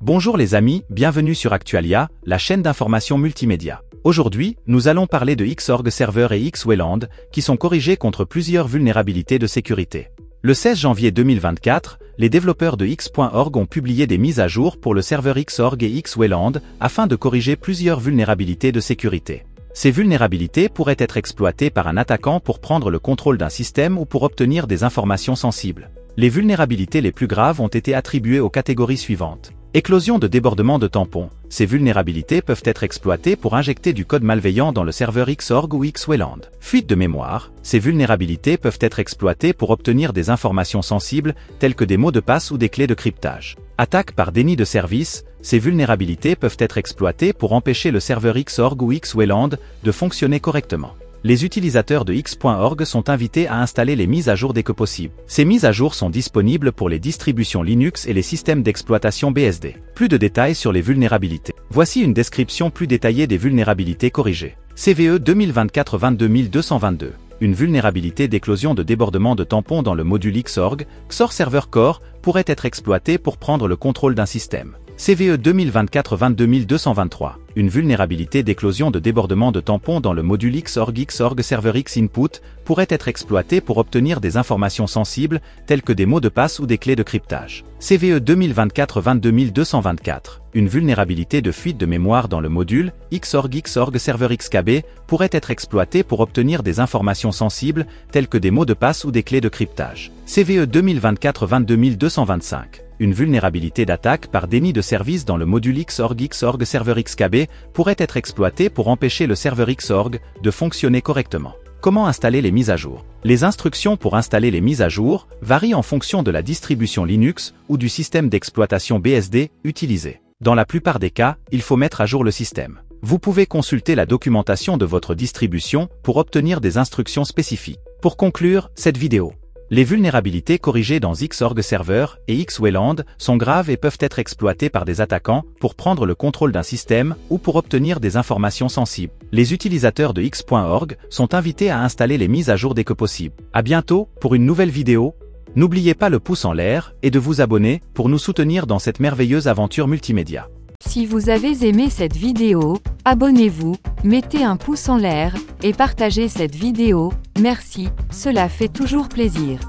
Bonjour les amis, bienvenue sur Actualia, la chaîne d'information multimédia. Aujourd'hui, nous allons parler de Xorg Server et Xwayland, qui sont corrigés contre plusieurs vulnérabilités de sécurité. Le 16 janvier 2024, les développeurs de X.org ont publié des mises à jour pour le serveur Xorg et Xwayland afin de corriger plusieurs vulnérabilités de sécurité. Ces vulnérabilités pourraient être exploitées par un attaquant pour prendre le contrôle d'un système ou pour obtenir des informations sensibles. Les vulnérabilités les plus graves ont été attribuées aux catégories suivantes. Éclosion de débordement de tampons. Ces vulnérabilités peuvent être exploitées pour injecter du code malveillant dans le serveur Xorg ou Xwayland. Fuite de mémoire. Ces vulnérabilités peuvent être exploitées pour obtenir des informations sensibles telles que des mots de passe ou des clés de cryptage. Attaque par déni de service. Ces vulnérabilités peuvent être exploitées pour empêcher le serveur Xorg ou Xwayland de fonctionner correctement. Les utilisateurs de X.org sont invités à installer les mises à jour dès que possible. Ces mises à jour sont disponibles pour les distributions Linux et les systèmes d'exploitation BSD. Plus de détails sur les vulnérabilités. Voici une description plus détaillée des vulnérabilités corrigées. CVE 2024-22222. Une vulnérabilité d'éclosion de débordement de tampons dans le module Xorg, Xor Server Core, pourrait être exploitée pour prendre le contrôle d'un système. CVE 2024-22223. Une vulnérabilité d'éclosion de débordement de tampons dans le module Xorg Server X Input pourrait être exploitée pour obtenir des informations sensibles telles que des mots de passe ou des clés de cryptage. CVE 2024-22224. Une vulnérabilité de fuite de mémoire dans le module Xorg Server XKB pourrait être exploitée pour obtenir des informations sensibles telles que des mots de passe ou des clés de cryptage. CVE 2024-22225. Une vulnérabilité d'attaque par déni de service dans le module Xorg Server XKB pourrait être exploitée pour empêcher le serveur Xorg de fonctionner correctement. Comment installer les mises à jour? Les instructions pour installer les mises à jour varient en fonction de la distribution Linux ou du système d'exploitation BSD utilisé. Dans la plupart des cas, il faut mettre à jour le système. Vous pouvez consulter la documentation de votre distribution pour obtenir des instructions spécifiques. Pour conclure cette vidéo, les vulnérabilités corrigées dans Xorg Server et Xwayland sont graves et peuvent être exploitées par des attaquants pour prendre le contrôle d'un système ou pour obtenir des informations sensibles. Les utilisateurs de X.org sont invités à installer les mises à jour dès que possible. À bientôt pour une nouvelle vidéo. N'oubliez pas le pouce en l'air et de vous abonner pour nous soutenir dans cette merveilleuse aventure multimédia. Si vous avez aimé cette vidéo, abonnez-vous, mettez un pouce en l'air et partagez cette vidéo. Merci, cela fait toujours plaisir.